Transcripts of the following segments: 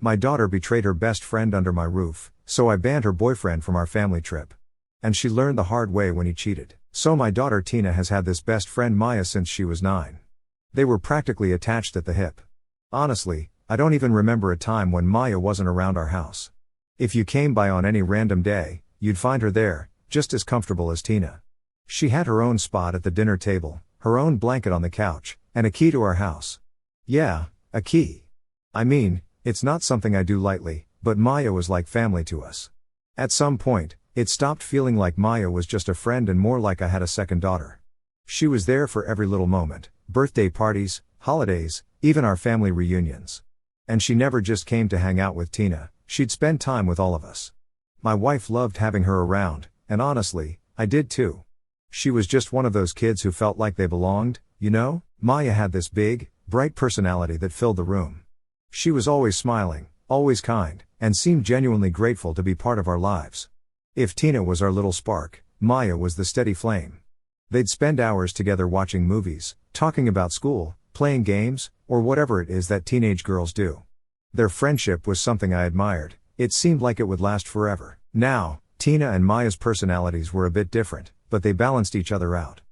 My daughter betrayed her best friend under my roof, so I banned her boyfriend from our family trip. And she learned the hard way when he cheated. So my daughter Tina has had this best friend Maya since she was 9. They were practically attached at the hip. Honestly, I don't even remember a time when Maya wasn't around our house. If you came by on any random day, you'd find her there, just as comfortable as Tina. She had her own spot at the dinner table, her own blanket on the couch, and a key to our house. Yeah, a key. I mean, it's not something I do lightly, but Maya was like family to us. At some point, it stopped feeling like Maya was just a friend and more like I had a second daughter. She was there for every little moment, birthday parties, holidays, even our family reunions. And she never just came to hang out with Tina, she'd spend time with all of us. My wife loved having her around, and honestly, I did too. She was just one of those kids who felt like they belonged, you know? Maya had this big, bright personality that filled the room. She was always smiling, always kind, and seemed genuinely grateful to be part of our lives. If Tina was our little spark, Maya was the steady flame. They'd spend hours together watching movies, talking about school, playing games, or whatever it is that teenage girls do. Their friendship was something I admired. It seemed like it would last forever. Now, Tina and Maya's personalities were a bit different, but they balanced each other out.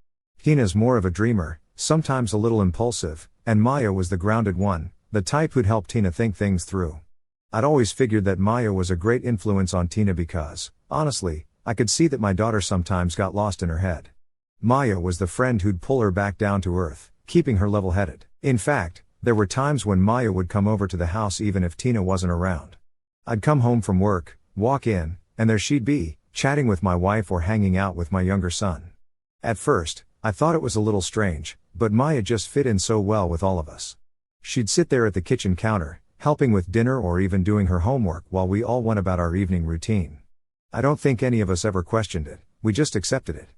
Tina's more of a dreamer, sometimes a little impulsive, and Maya was the grounded one, the type who'd help Tina think things through. I'd always figured that Maya was a great influence on Tina because, honestly, I could see that my daughter sometimes got lost in her head. Maya was the friend who'd pull her back down to earth, keeping her level-headed. In fact, there were times when Maya would come over to the house even if Tina wasn't around. I'd come home from work, walk in, and there she'd be, chatting with my wife or hanging out with my younger son. At first, I thought it was a little strange, but Maya just fit in so well with all of us. She'd sit there at the kitchen counter, helping with dinner or even doing her homework while we all went about our evening routine. I don't think any of us ever questioned it, we just accepted it.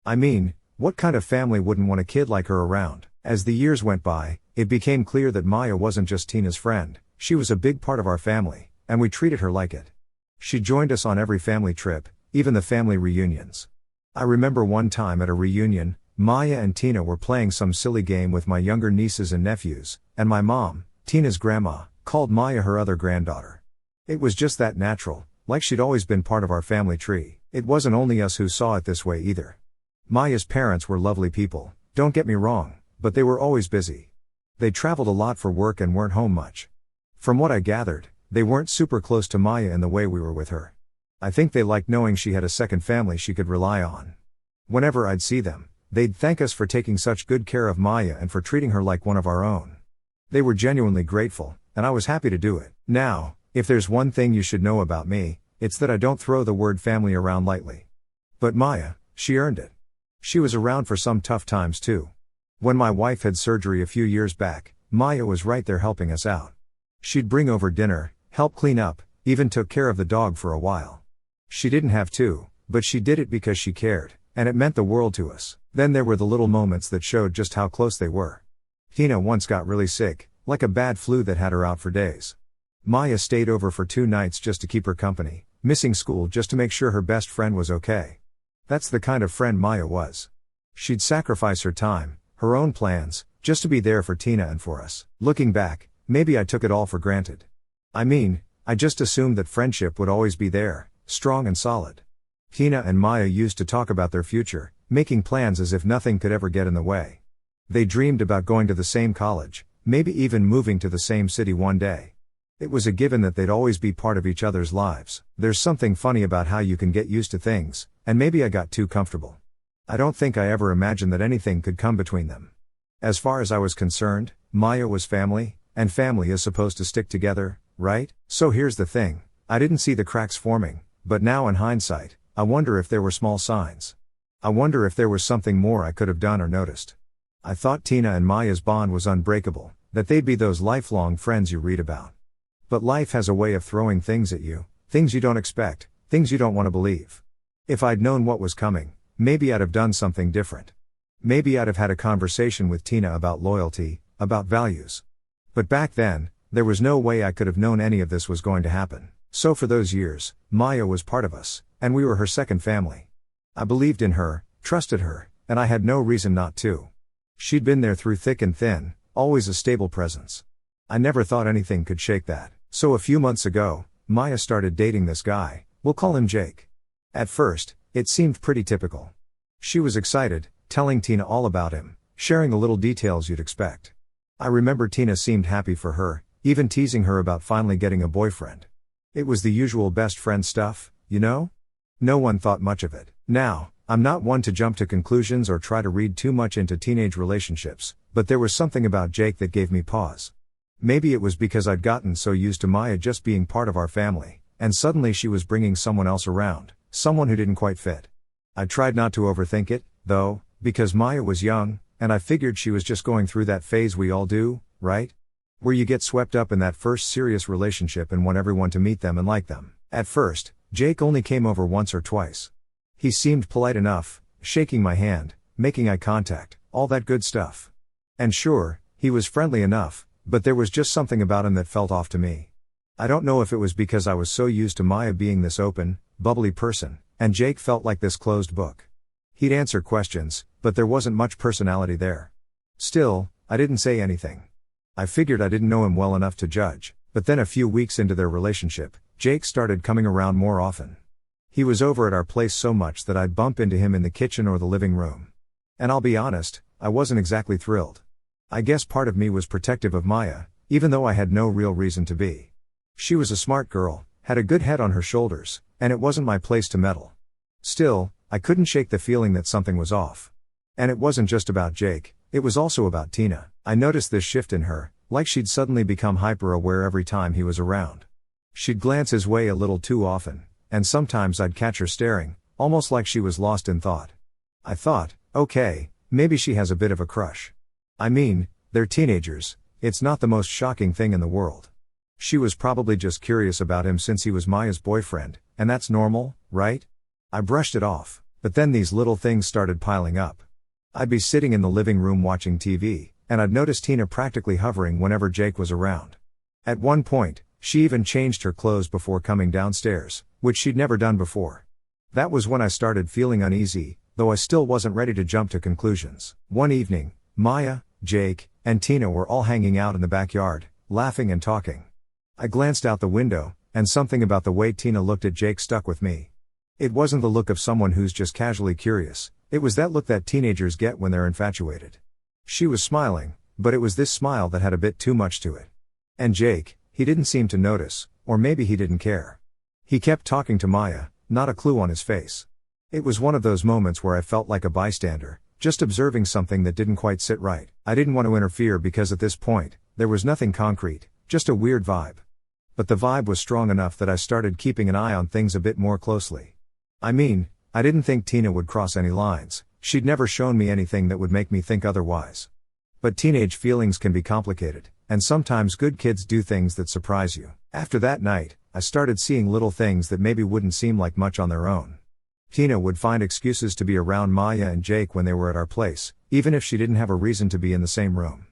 I mean, what kind of family wouldn't want a kid like her around? As the years went by, it became clear that Maya wasn't just Tina's friend, she was a big part of our family, and we treated her like it. She joined us on every family trip, even the family reunions. I remember one time at a reunion, Maya and Tina were playing some silly game with my younger nieces and nephews, and my mom, Tina's grandma, called Maya her other granddaughter. It was just that natural, like she'd always been part of our family tree. It wasn't only us who saw it this way either. Maya's parents were lovely people, don't get me wrong, but they were always busy. They traveled a lot for work and weren't home much. From what I gathered, they weren't super close to Maya in the way we were with her. I think they liked knowing she had a second family she could rely on. Whenever I'd see them, they'd thank us for taking such good care of Maya and for treating her like one of our own. They were genuinely grateful, and I was happy to do it. Now, if there's one thing you should know about me, it's that I don't throw the word family around lightly. But Maya, she earned it. She was around for some tough times too. When my wife had surgery a few years back, Maya was right there helping us out. She'd bring over dinner, help clean up, even took care of the dog for a while. She didn't have to, but she did it because she cared, and it meant the world to us. Then there were the little moments that showed just how close they were. Tina once got really sick, like a bad flu that had her out for days. Maya stayed over for 2 nights just to keep her company, missing school just to make sure her best friend was okay. That's the kind of friend Maya was. She'd sacrifice her time, her own plans, just to be there for Tina and for us. Looking back, maybe I took it all for granted. I mean, I just assumed that friendship would always be there, strong and solid. Tina and Maya used to talk about their future, making plans as if nothing could ever get in the way. They dreamed about going to the same college, maybe even moving to the same city one day. It was a given that they'd always be part of each other's lives. There's something funny about how you can get used to things, and maybe I got too comfortable. I don't think I ever imagined that anything could come between them. As far as I was concerned, Maya was family, and family is supposed to stick together, right? So here's the thing, I didn't see the cracks forming, but now in hindsight, I wonder if there were small signs. I wonder if there was something more I could have done or noticed. I thought Tina and Maya's bond was unbreakable, that they'd be those lifelong friends you read about. But life has a way of throwing things at you, things you don't expect, things you don't want to believe. If I'd known what was coming, maybe I'd have done something different. Maybe I'd have had a conversation with Tina about loyalty, about values. But back then, there was no way I could have known any of this was going to happen. So for those years, Maya was part of us, and we were her second family. I believed in her, trusted her, and I had no reason not to. She'd been there through thick and thin, always a stable presence. I never thought anything could shake that. So a few months ago, Maya started dating this guy, we'll call him Jake. At first, it seemed pretty typical. She was excited, telling Tina all about him, sharing the little details you'd expect. I remember Tina seemed happy for her, even teasing her about finally getting a boyfriend. It was the usual best friend stuff, you know? No one thought much of it. Now, I'm not one to jump to conclusions or try to read too much into teenage relationships, but there was something about Jake that gave me pause. Maybe it was because I'd gotten so used to Maya just being part of our family, and suddenly she was bringing someone else around, someone who didn't quite fit. I tried not to overthink it, though, because Maya was young, and I figured she was just going through that phase we all do, right? Where you get swept up in that first serious relationship and want everyone to meet them and like them. At first, Jake only came over once or twice. He seemed polite enough, shaking my hand, making eye contact, all that good stuff. And sure, he was friendly enough, but there was just something about him that felt off to me. I don't know if it was because I was so used to Maya being this open, bubbly person, and Jake felt like this closed book. He'd answer questions, but there wasn't much personality there. Still, I didn't say anything. I figured I didn't know him well enough to judge, but then a few weeks into their relationship, Jake started coming around more often. He was over at our place so much that I'd bump into him in the kitchen or the living room. And I'll be honest, I wasn't exactly thrilled. I guess part of me was protective of Maya, even though I had no real reason to be. She was a smart girl, had a good head on her shoulders, and it wasn't my place to meddle. Still, I couldn't shake the feeling that something was off. And it wasn't just about Jake, it was also about Tina. I noticed this shift in her, like she'd suddenly become hyper-aware every time he was around. She'd glance his way a little too often, and sometimes I'd catch her staring, almost like she was lost in thought. I thought, okay, maybe she has a bit of a crush. I mean, they're teenagers, it's not the most shocking thing in the world. She was probably just curious about him since he was Maya's boyfriend, and that's normal, right? I brushed it off, but then these little things started piling up. I'd be sitting in the living room watching TV, and I'd notice Tina practically hovering whenever Jake was around. At one point, she even changed her clothes before coming downstairs, which she'd never done before. That was when I started feeling uneasy, though I still wasn't ready to jump to conclusions. One evening, Maya, Jake, and Tina were all hanging out in the backyard, laughing and talking. I glanced out the window, and something about the way Tina looked at Jake stuck with me. It wasn't the look of someone who's just casually curious, it was that look that teenagers get when they're infatuated. She was smiling, but it was this smile that had a bit too much to it. And Jake, he didn't seem to notice, or maybe he didn't care. He kept talking to Maya, not a clue on his face. It was one of those moments where I felt like a bystander, just observing something that didn't quite sit right. I didn't want to interfere because at this point, there was nothing concrete, just a weird vibe. But the vibe was strong enough that I started keeping an eye on things a bit more closely. I mean, I didn't think Tina would cross any lines, she'd never shown me anything that would make me think otherwise. But teenage feelings can be complicated, and sometimes good kids do things that surprise you. After that night, I started seeing little things that maybe wouldn't seem like much on their own. Tina would find excuses to be around Maya and Jake when they were at our place, even if she didn't have a reason to be in the same room.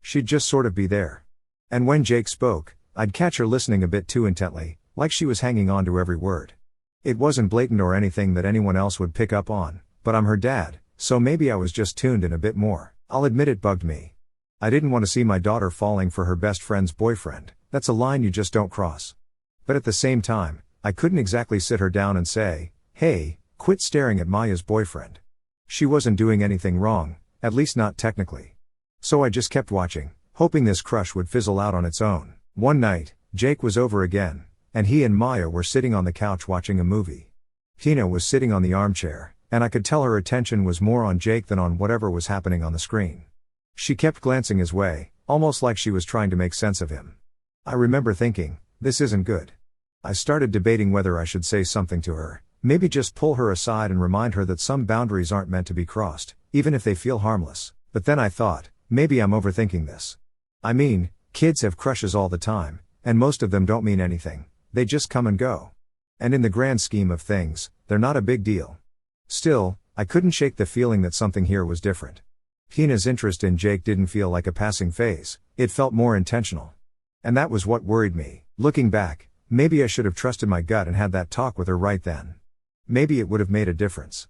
She'd just sort of be there. And when Jake spoke, I'd catch her listening a bit too intently, like she was hanging on to every word. It wasn't blatant or anything that anyone else would pick up on, but I'm her dad, so maybe I was just tuned in a bit more. I'll admit it bugged me. I didn't want to see my daughter falling for her best friend's boyfriend, that's a line you just don't cross. But at the same time, I couldn't exactly sit her down and say, hey, quit staring at Maya's boyfriend. She wasn't doing anything wrong, at least not technically. So I just kept watching, hoping this crush would fizzle out on its own. One night, Jake was over again, and he and Maya were sitting on the couch watching a movie. Tina was sitting on the armchair, and I could tell her attention was more on Jake than on whatever was happening on the screen. She kept glancing his way, almost like she was trying to make sense of him. I remember thinking, this isn't good. I started debating whether I should say something to her, maybe just pull her aside and remind her that some boundaries aren't meant to be crossed, even if they feel harmless. But then I thought, maybe I'm overthinking this. I mean, kids have crushes all the time, and most of them don't mean anything, they just come and go. And in the grand scheme of things, they're not a big deal. Still, I couldn't shake the feeling that something here was different. Tina's interest in Jake didn't feel like a passing phase, it felt more intentional. And that was what worried me. Looking back, maybe I should have trusted my gut and had that talk with her right then. Maybe it would have made a difference.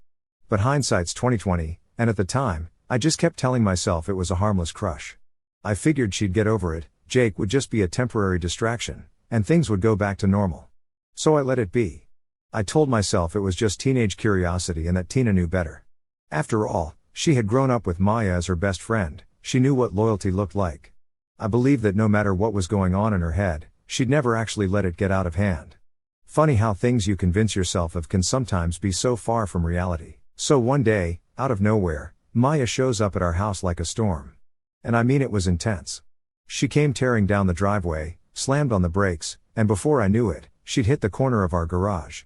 But hindsight's 20/20, and at the time, I just kept telling myself it was a harmless crush. I figured she'd get over it, Jake would just be a temporary distraction, and things would go back to normal. So I let it be. I told myself it was just teenage curiosity and that Tina knew better. After all, she had grown up with Maya as her best friend, she knew what loyalty looked like. I believed that no matter what was going on in her head, she'd never actually let it get out of hand. Funny how things you convince yourself of can sometimes be so far from reality. So one day, out of nowhere, Maya shows up at our house like a storm. And I mean, it was intense. She came tearing down the driveway, slammed on the brakes, and before I knew it, she'd hit the corner of our garage.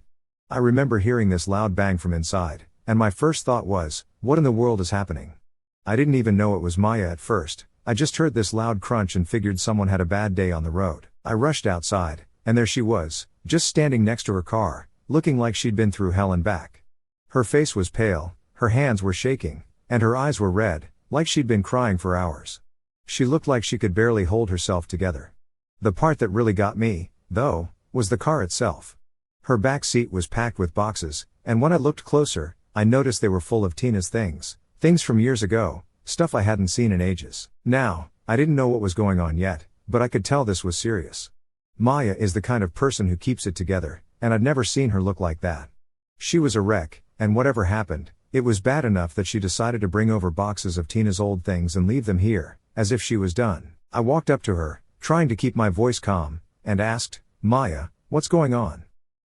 I remember hearing this loud bang from inside, and my first thought was, what in the world is happening? I didn't even know it was Maya at first. I just heard this loud crunch and figured someone had a bad day on the road. I rushed outside, and there she was, just standing next to her car, looking like she'd been through hell and back. Her face was pale, her hands were shaking, and her eyes were red, like she'd been crying for hours. She looked like she could barely hold herself together. The part that really got me, though, was the car itself. Her back seat was packed with boxes, and when I looked closer, I noticed they were full of Tina's things from years ago, stuff I hadn't seen in ages. Now, I didn't know what was going on yet, but I could tell this was serious. Maya is the kind of person who keeps it together, and I'd never seen her look like that. She was a wreck, and whatever happened, it was bad enough that she decided to bring over boxes of Tina's old things and leave them here, as if she was done. I walked up to her, trying to keep my voice calm, and asked, Maya, what's going on?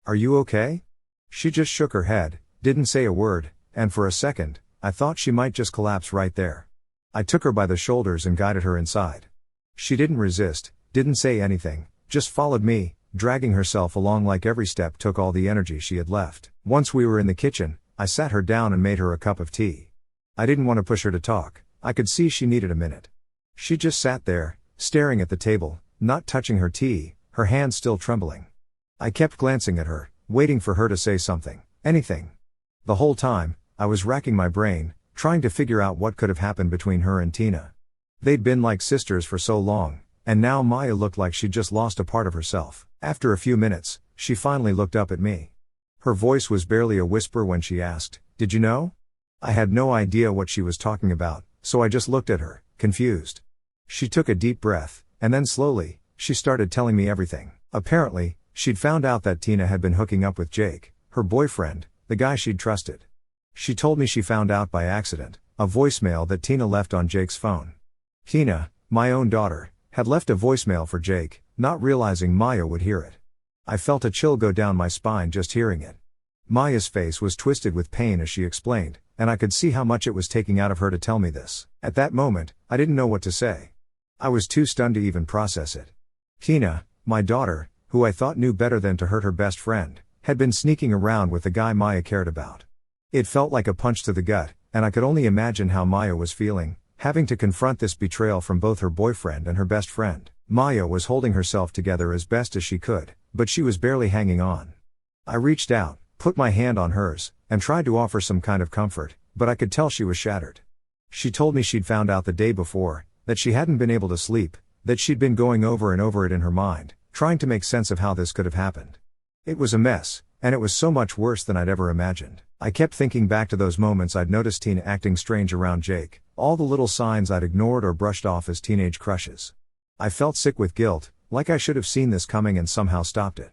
Are you okay? She just shook her head, didn't say a word, and for a second, I thought she might just collapse right there. I took her by the shoulders and guided her inside. She didn't resist, didn't say anything, just followed me, dragging herself along like every step took all the energy she had left. Once we were in the kitchen, I sat her down and made her a cup of tea. I didn't want to push her to talk, I could see she needed a minute. She just sat there, staring at the table, not touching her tea, her hands still trembling. I kept glancing at her, waiting for her to say something, anything. The whole time, I was racking my brain, trying to figure out what could have happened between her and Tina. They'd been like sisters for so long, and now Maya looked like she'd just lost a part of herself. After a few minutes, she finally looked up at me. Her voice was barely a whisper when she asked, "Did you know?" I had no idea what she was talking about, so I just looked at her, confused. She took a deep breath, and then slowly, she started telling me everything. Apparently, she'd found out that Tina had been hooking up with Jake, her boyfriend, the guy she'd trusted. She told me she found out by accident, a voicemail that Tina left on Jake's phone. Tina, my own daughter, had left a voicemail for Jake, not realizing Maya would hear it. I felt a chill go down my spine just hearing it. Maya's face was twisted with pain as she explained, and I could see how much it was taking out of her to tell me this. At that moment, I didn't know what to say. I was too stunned to even process it. Tina, my daughter, who I thought knew better than to hurt her best friend, had been sneaking around with the guy Maya cared about. It felt like a punch to the gut, and I could only imagine how Maya was feeling, having to confront this betrayal from both her boyfriend and her best friend. Maya was holding herself together as best as she could, but she was barely hanging on. I reached out, put my hand on hers, and tried to offer some kind of comfort, but I could tell she was shattered. She told me she'd found out the day before, that she hadn't been able to sleep, that she'd been going over and over it in her mind, trying to make sense of how this could have happened. It was a mess, and it was so much worse than I'd ever imagined. I kept thinking back to those moments I'd noticed Tina acting strange around Jake, all the little signs I'd ignored or brushed off as teenage crushes. I felt sick with guilt, like I should have seen this coming and somehow stopped it.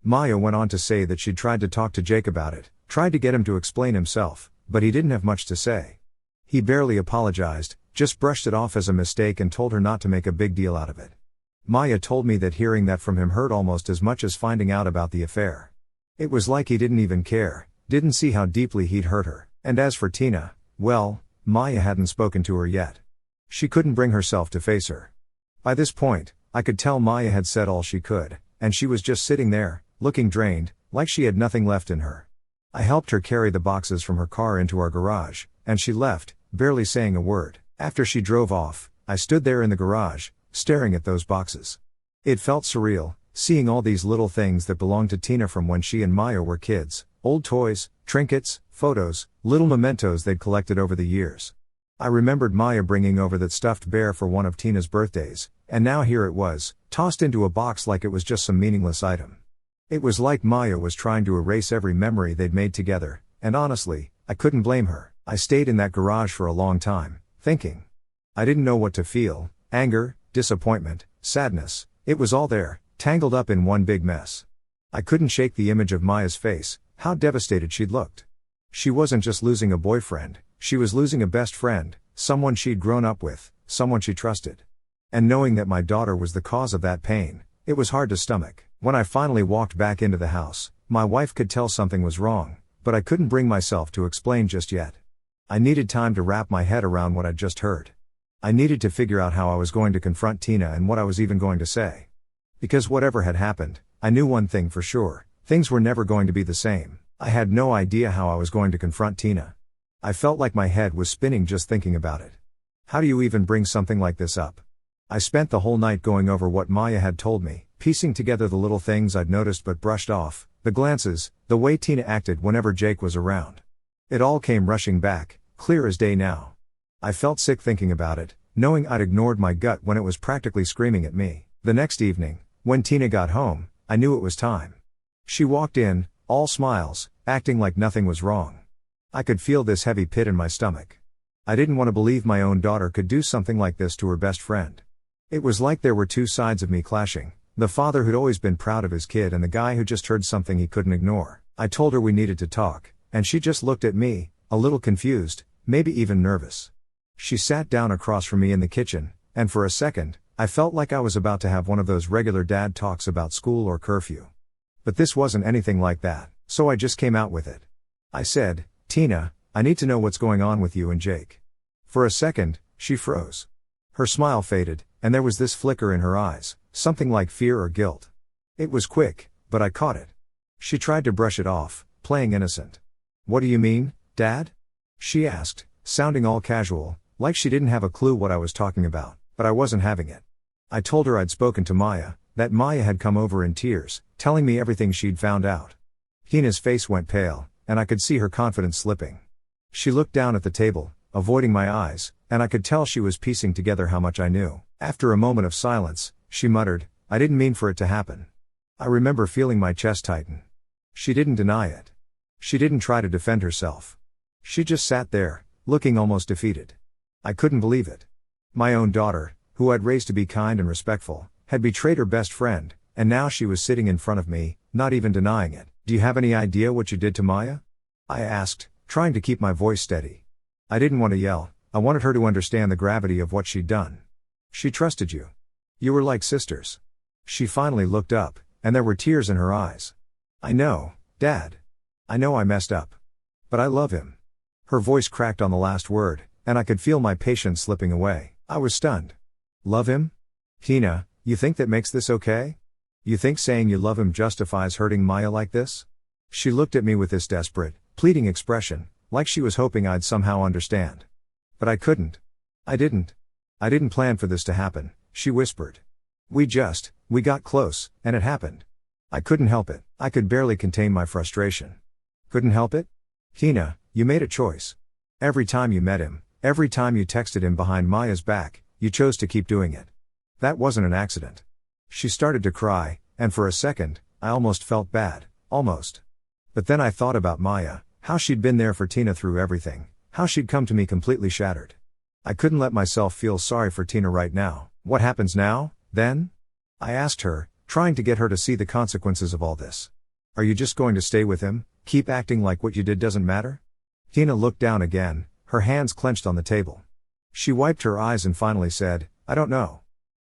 Maya went on to say that she'd tried to talk to Jake about it, tried to get him to explain himself, but he didn't have much to say. He barely apologized, just brushed it off as a mistake and told her not to make a big deal out of it. Maya told me that hearing that from him hurt almost as much as finding out about the affair. It was like he didn't even care, didn't see how deeply he'd hurt her. And as for Tina, well, Maya hadn't spoken to her yet. She couldn't bring herself to face her. By this point, I could tell Maya had said all she could, and she was just sitting there, looking drained, like she had nothing left in her. I helped her carry the boxes from her car into our garage, and she left, barely saying a word. After she drove off, I stood there in the garage, staring at those boxes. It felt surreal, seeing all these little things that belonged to Tina from when she and Maya were kids, old toys, trinkets, photos, little mementos they'd collected over the years. I remembered Maya bringing over that stuffed bear for one of Tina's birthdays, and now here it was, tossed into a box like it was just some meaningless item. It was like Maya was trying to erase every memory they'd made together, and honestly, I couldn't blame her. I stayed in that garage for a long time, thinking. I didn't know what to feel, anger, disappointment, sadness, it was all there, tangled up in one big mess. I couldn't shake the image of Maya's face, how devastated she'd looked. She wasn't just losing a boyfriend, she was losing a best friend, someone she'd grown up with, someone she trusted. And knowing that my daughter was the cause of that pain, it was hard to stomach. When I finally walked back into the house, my wife could tell something was wrong, but I couldn't bring myself to explain just yet. I needed time to wrap my head around what I'd just heard. I needed to figure out how I was going to confront Tina and what I was even going to say. Because whatever had happened, I knew one thing for sure, things were never going to be the same. I had no idea how I was going to confront Tina. I felt like my head was spinning just thinking about it. How do you even bring something like this up? I spent the whole night going over what Maya had told me, piecing together the little things I'd noticed but brushed off, the glances, the way Tina acted whenever Jake was around. It all came rushing back, clear as day now. I felt sick thinking about it, knowing I'd ignored my gut when it was practically screaming at me. The next evening, when Tina got home, I knew it was time. She walked in, all smiles, acting like nothing was wrong. I could feel this heavy pit in my stomach. I didn't want to believe my own daughter could do something like this to her best friend. It was like there were two sides of me clashing, the father who'd always been proud of his kid and the guy who just heard something he couldn't ignore. I told her we needed to talk, and she just looked at me, a little confused, maybe even nervous. She sat down across from me in the kitchen, and for a second, I felt like I was about to have one of those regular dad talks about school or curfew. But this wasn't anything like that, so I just came out with it. I said, "Tina, I need to know what's going on with you and Jake." For a second, she froze. Her smile faded, and there was this flicker in her eyes, something like fear or guilt. It was quick, but I caught it. She tried to brush it off, playing innocent. "What do you mean, Dad?" she asked, sounding all casual, like she didn't have a clue what I was talking about, but I wasn't having it. I told her I'd spoken to Maya, that Maya had come over in tears, telling me everything she'd found out. Tina's face went pale, and I could see her confidence slipping. She looked down at the table, avoiding my eyes, and I could tell she was piecing together how much I knew. After a moment of silence, she muttered, "I didn't mean for it to happen." I remember feeling my chest tighten. She didn't deny it. She didn't try to defend herself. She just sat there, looking almost defeated. I couldn't believe it. My own daughter, who I'd raised to be kind and respectful, had betrayed her best friend, and now she was sitting in front of me, not even denying it. "Do you have any idea what you did to Maya?" I asked, trying to keep my voice steady. I didn't want to yell, I wanted her to understand the gravity of what she'd done. "She trusted you. You were like sisters." She finally looked up, and there were tears in her eyes. "I know, Dad. I know I messed up. But I love him." Her voice cracked on the last word, and I could feel my patience slipping away. I was stunned. "Love him? Tina, you think that makes this okay? You think saying you love him justifies hurting Maya like this?" She looked at me with this desperate, pleading expression, like she was hoping I'd somehow understand. But I couldn't. I didn't plan for this to happen, she whispered. We got close, and it happened. I couldn't help it. I could barely contain my frustration. Couldn't help it? Tina, you made a choice. Every time you met him, every time you texted him behind Maya's back, you chose to keep doing it. That wasn't an accident. She started to cry, and for a second, I almost felt bad, almost. But then I thought about Maya, how she'd been there for Tina through everything, how she'd come to me completely shattered. I couldn't let myself feel sorry for Tina right now. What happens now, then? I asked her, trying to get her to see the consequences of all this. Are you just going to stay with him, keep acting like what you did doesn't matter? Tina looked down again, her hands clenched on the table. She wiped her eyes and finally said, I don't know.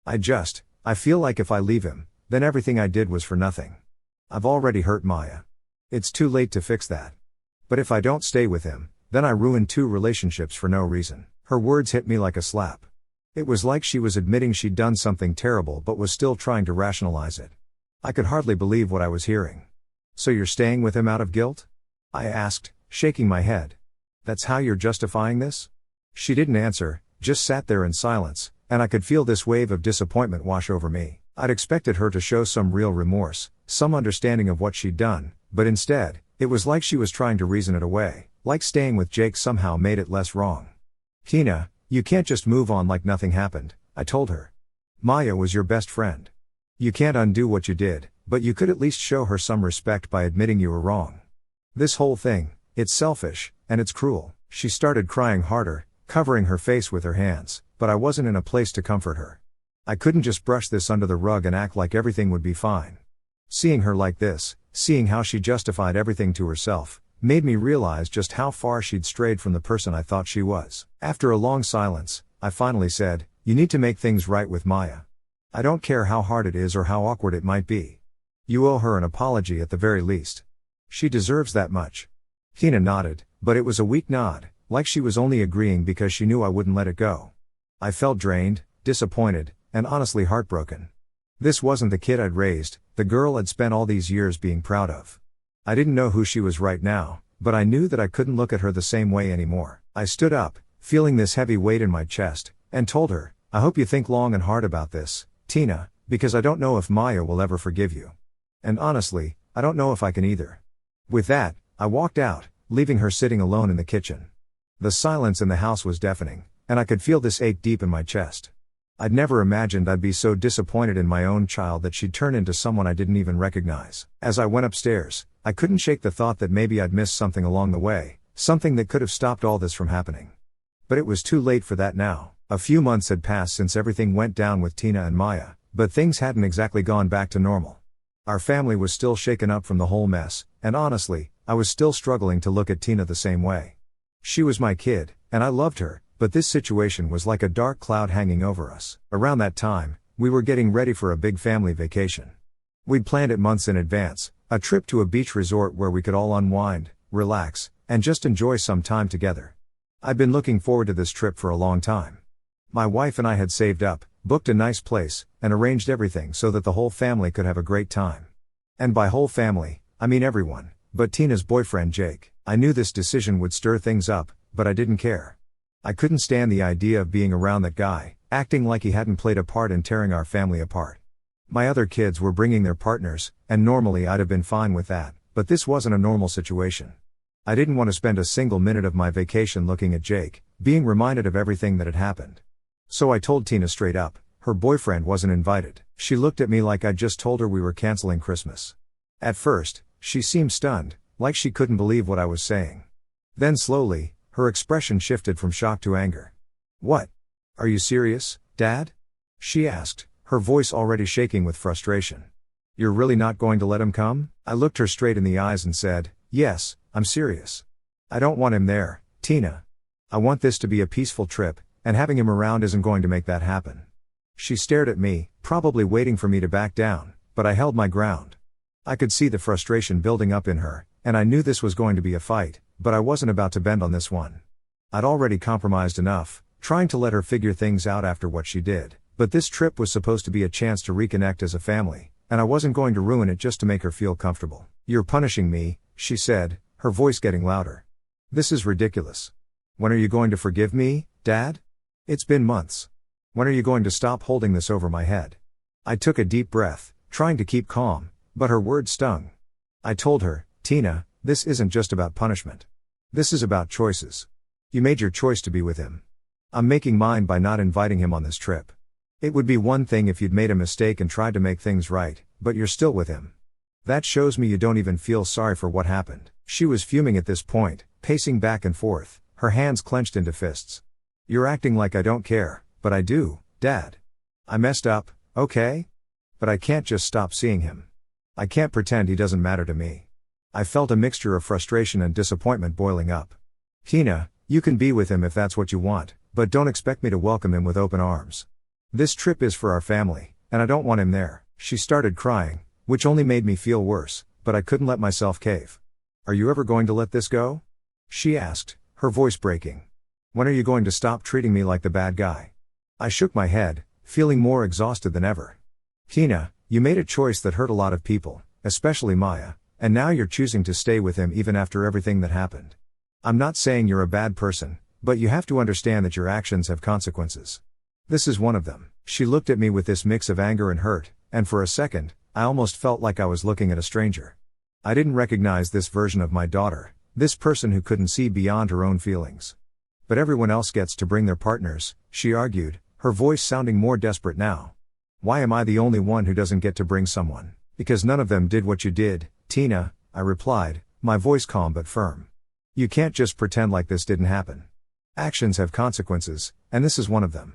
I feel like if I leave him, then everything I did was for nothing. I've already hurt Maya. It's too late to fix that. But if I don't stay with him, then I ruin 2 relationships for no reason. Her words hit me like a slap. It was like she was admitting she'd done something terrible but was still trying to rationalize it. I could hardly believe what I was hearing. So you're staying with him out of guilt? I asked, shaking my head. That's how you're justifying this? She didn't answer, just sat there in silence, and I could feel this wave of disappointment wash over me. I'd expected her to show some real remorse, some understanding of what she'd done, but instead, it was like she was trying to reason it away, like staying with Jake somehow made it less wrong. Tina, you can't just move on like nothing happened, I told her. Maya was your best friend. You can't undo what you did, but you could at least show her some respect by admitting you were wrong. This whole thing, it's selfish, and it's cruel. She started crying harder, covering her face with her hands, but I wasn't in a place to comfort her. I couldn't just brush this under the rug and act like everything would be fine. Seeing her like this, seeing how she justified everything to herself, made me realize just how far she'd strayed from the person I thought she was. After a long silence, I finally said, "You need to make things right with Maya. I don't care how hard it is or how awkward it might be. You owe her an apology at the very least. She deserves that much." Tina nodded, but it was a weak nod, like she was only agreeing because she knew I wouldn't let it go. I felt drained, disappointed, and honestly heartbroken. This wasn't the kid I'd raised, the girl I'd spent all these years being proud of. I didn't know who she was right now, but I knew that I couldn't look at her the same way anymore. I stood up, feeling this heavy weight in my chest, and told her, "I hope you think long and hard about this, Tina, because I don't know if Maya will ever forgive you. And honestly, I don't know if I can either." With that, I walked out, leaving her sitting alone in the kitchen. The silence in the house was deafening, and I could feel this ache deep in my chest. I'd never imagined I'd be so disappointed in my own child that she'd turn into someone I didn't even recognize. As I went upstairs, I couldn't shake the thought that maybe I'd missed something along the way, something that could have stopped all this from happening. But it was too late for that now. A few months had passed since everything went down with Tina and Maya, but things hadn't exactly gone back to normal. Our family was still shaken up from the whole mess, and honestly, I was still struggling to look at Tina the same way. She was my kid, and I loved her, but this situation was like a dark cloud hanging over us. Around that time, we were getting ready for a big family vacation. We'd planned it months in advance, a trip to a beach resort where we could all unwind, relax, and just enjoy some time together. I'd been looking forward to this trip for a long time. My wife and I had saved up, booked a nice place, and arranged everything so that the whole family could have a great time. And by whole family, I mean everyone, but Tina's boyfriend Jake. I knew this decision would stir things up, but I didn't care. I couldn't stand the idea of being around that guy, acting like he hadn't played a part in tearing our family apart. My other kids were bringing their partners, and normally I'd have been fine with that, but this wasn't a normal situation. I didn't want to spend a single minute of my vacation looking at Jake, being reminded of everything that had happened. So I told Tina straight up, her boyfriend wasn't invited. She looked at me like I'd just told her we were canceling Christmas. At first, she seemed stunned, like she couldn't believe what I was saying. Then slowly, her expression shifted from shock to anger. "What? Are you serious, Dad?" she asked, her voice already shaking with frustration. "You're really not going to let him come?" I looked her straight in the eyes and said, "Yes, I'm serious. I don't want him there, Tina. I want this to be a peaceful trip, and having him around isn't going to make that happen." She stared at me, probably waiting for me to back down, but I held my ground. I could see the frustration building up in her, and I knew this was going to be a fight, but I wasn't about to bend on this one. I'd already compromised enough, trying to let her figure things out after what she did, but this trip was supposed to be a chance to reconnect as a family, and I wasn't going to ruin it just to make her feel comfortable. "You're punishing me," she said, her voice getting louder. "This is ridiculous. When are you going to forgive me, Dad? It's been months. When are you going to stop holding this over my head?" I took a deep breath, trying to keep calm, but her words stung. I told her, "Tina, this isn't just about punishment. This is about choices. You made your choice to be with him. I'm making mine by not inviting him on this trip. It would be one thing if you'd made a mistake and tried to make things right, but you're still with him. That shows me you don't even feel sorry for what happened." She was fuming at this point, pacing back and forth, her hands clenched into fists. "You're acting like I don't care, but I do, Dad. I messed up, okay? But I can't just stop seeing him. I can't pretend he doesn't matter to me." I felt a mixture of frustration and disappointment boiling up. "Tina, you can be with him if that's what you want, but don't expect me to welcome him with open arms. This trip is for our family, and I don't want him there." She started crying, which only made me feel worse, but I couldn't let myself cave. "Are you ever going to let this go?" she asked, her voice breaking. "When are you going to stop treating me like the bad guy?" I shook my head, feeling more exhausted than ever. "Tina, you made a choice that hurt a lot of people, especially Maya, and now you're choosing to stay with him even after everything that happened. I'm not saying you're a bad person, but you have to understand that your actions have consequences. This is one of them." She looked at me with this mix of anger and hurt, and for a second, I almost felt like I was looking at a stranger. I didn't recognize this version of my daughter, this person who couldn't see beyond her own feelings. "But everyone else gets to bring their partners," she argued, her voice sounding more desperate now. "Why am I the only one who doesn't get to bring someone?" "Because none of them did what you did, Tina," I replied, my voice calm but firm. "You can't just pretend like this didn't happen. Actions have consequences, and this is one of them."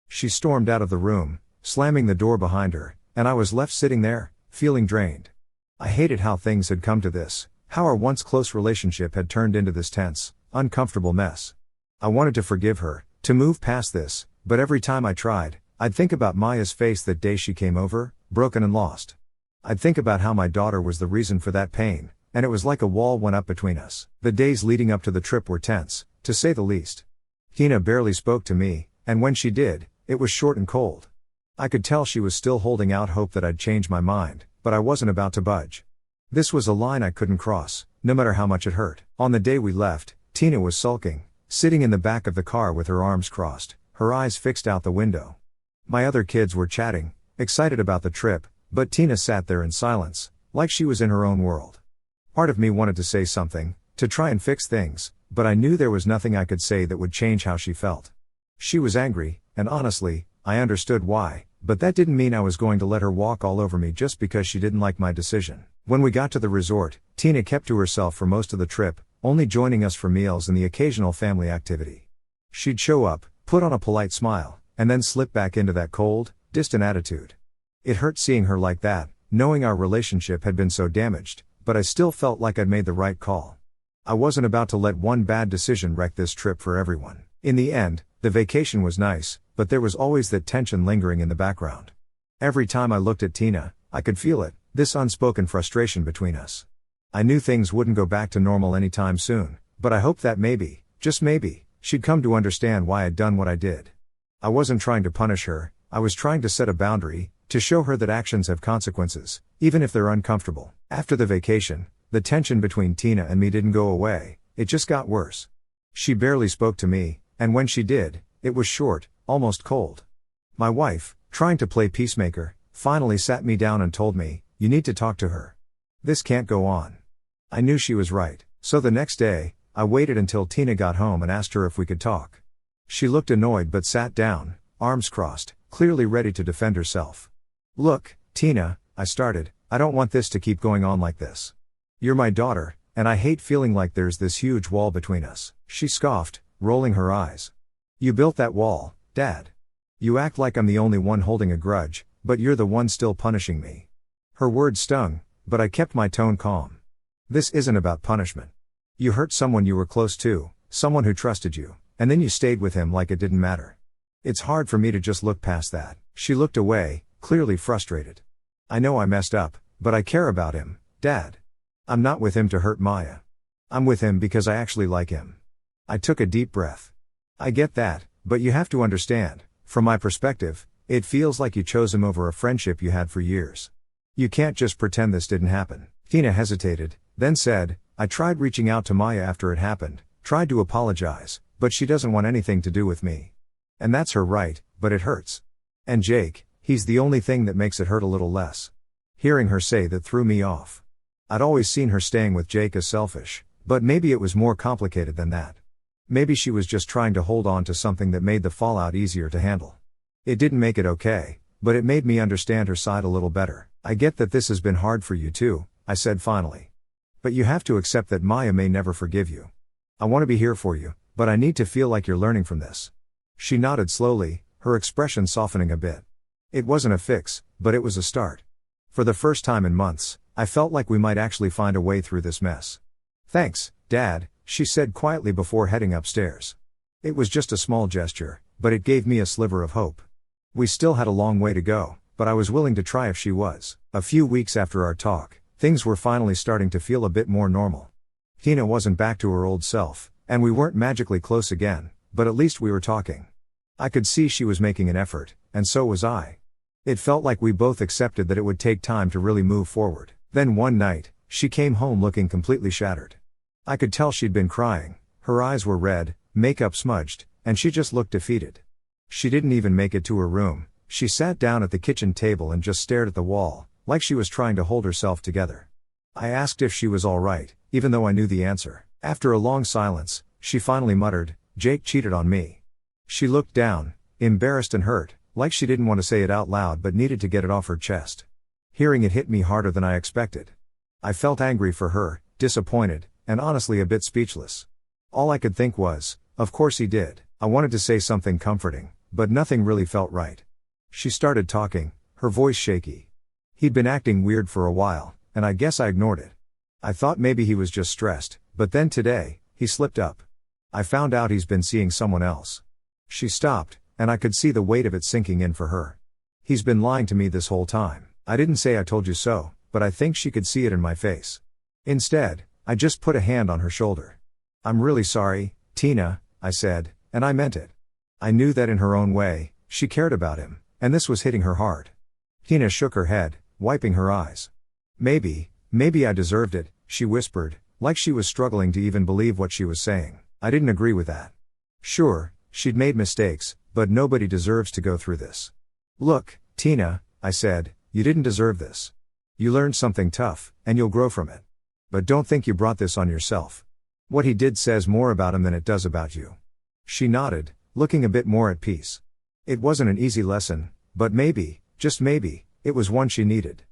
She stormed out of the room, slamming the door behind her, and I was left sitting there, feeling drained. I hated how things had come to this, how our once close relationship had turned into this tense, uncomfortable mess. I wanted to forgive her, to move past this, but every time I tried, I'd think about Maya's face that day she came over, broken and lost. I'd think about how my daughter was the reason for that pain, and it was like a wall went up between us. The days leading up to the trip were tense, to say the least. Tina barely spoke to me, and when she did, it was short and cold. I could tell she was still holding out hope that I'd change my mind, but I wasn't about to budge. This was a line I couldn't cross, no matter how much it hurt. On the day we left, Tina was sulking, sitting in the back of the car with her arms crossed, her eyes fixed out the window. My other kids were chatting, excited about the trip, but Tina sat there in silence, like she was in her own world. Part of me wanted to say something, to try and fix things, but I knew there was nothing I could say that would change how she felt. She was angry, and honestly, I understood why, but that didn't mean I was going to let her walk all over me just because she didn't like my decision. When we got to the resort, Tina kept to herself for most of the trip, only joining us for meals and the occasional family activity. She'd show up, put on a polite smile, and then slip back into that cold, distant attitude. It hurt seeing her like that, knowing our relationship had been so damaged, but I still felt like I'd made the right call. I wasn't about to let one bad decision wreck this trip for everyone. In the end, the vacation was nice, but there was always that tension lingering in the background. Every time I looked at Tina, I could feel it, this unspoken frustration between us. I knew things wouldn't go back to normal anytime soon, but I hoped that maybe, just maybe, she'd come to understand why I'd done what I did. I wasn't trying to punish her, I was trying to set a boundary, to show her that actions have consequences, even if they're uncomfortable. After the vacation, the tension between Tina and me didn't go away, it just got worse. She barely spoke to me, and when she did, it was short, almost cold. My wife, trying to play peacemaker, finally sat me down and told me, "You need to talk to her. This can't go on." I knew she was right, so the next day, I waited until Tina got home and asked her if we could talk. She looked annoyed but sat down, arms crossed, clearly ready to defend herself. "Look, Tina," I started, "I don't want this to keep going on like this. You're my daughter, and I hate feeling like there's this huge wall between us." She scoffed, rolling her eyes. "You built that wall, Dad. You act like I'm the only one holding a grudge, but you're the one still punishing me." Her words stung, but I kept my tone calm. "This isn't about punishment. You hurt someone you were close to, someone who trusted you, and then you stayed with him like it didn't matter. It's hard for me to just look past that." She looked away, clearly frustrated. "I know I messed up, but I care about him, Dad. I'm not with him to hurt Maya. I'm with him because I actually like him." I took a deep breath. "I get that, but you have to understand, from my perspective, it feels like you chose him over a friendship you had for years. You can't just pretend this didn't happen." Tina hesitated, then said, "I tried reaching out to Maya after it happened, tried to apologize, but she doesn't want anything to do with me. And that's her right, but it hurts. And Jake, he's the only thing that makes it hurt a little less." Hearing her say that threw me off. I'd always seen her staying with Jake as selfish, but maybe it was more complicated than that. Maybe she was just trying to hold on to something that made the fallout easier to handle. It didn't make it okay, but it made me understand her side a little better. "I get that this has been hard for you too," I said finally. "But you have to accept that Maya may never forgive you. I want to be here for you, but I need to feel like you're learning from this." She nodded slowly, her expression softening a bit. It wasn't a fix, but it was a start. For the first time in months, I felt like we might actually find a way through this mess. "Thanks, Dad," she said quietly before heading upstairs. It was just a small gesture, but it gave me a sliver of hope. We still had a long way to go, but I was willing to try if she was. A few weeks after our talk, things were finally starting to feel a bit more normal. Tina wasn't back to her old self, and we weren't magically close again, but at least we were talking. I could see she was making an effort, and so was I. It felt like we both accepted that it would take time to really move forward. Then one night, she came home looking completely shattered. I could tell she'd been crying, her eyes were red, makeup smudged, and she just looked defeated. She didn't even make it to her room. She sat down at the kitchen table and just stared at the wall, like she was trying to hold herself together. I asked if she was all right, even though I knew the answer. After a long silence, she finally muttered, "Jake cheated on me." She looked down, embarrassed and hurt, like she didn't want to say it out loud but needed to get it off her chest. Hearing it hit me harder than I expected. I felt angry for her, disappointed, and honestly a bit speechless. All I could think was, of course he did. I wanted to say something comforting, but nothing really felt right. She started talking, her voice shaky. He'd been acting weird for a while, and I guess I ignored it. I thought maybe he was just stressed, but then today, he slipped up. I found out he's been seeing someone else. She stopped, and I could see the weight of it sinking in for her. He's been lying to me this whole time. I didn't say I told you so, but I think she could see it in my face. Instead, I just put a hand on her shoulder. I'm really sorry, Tina, I said, and I meant it. I knew that in her own way, she cared about him, and this was hitting her hard. Tina shook her head, wiping her eyes. Maybe I deserved it, she whispered, like she was struggling to even believe what she was saying. I didn't agree with that. Sure, she'd made mistakes, but nobody deserves to go through this. Look, Tina, I said, you didn't deserve this. You learned something tough, and you'll grow from it. But don't think you brought this on yourself. What he did says more about him than it does about you. She nodded, looking a bit more at peace. It wasn't an easy lesson, but maybe, just maybe, it was one she needed.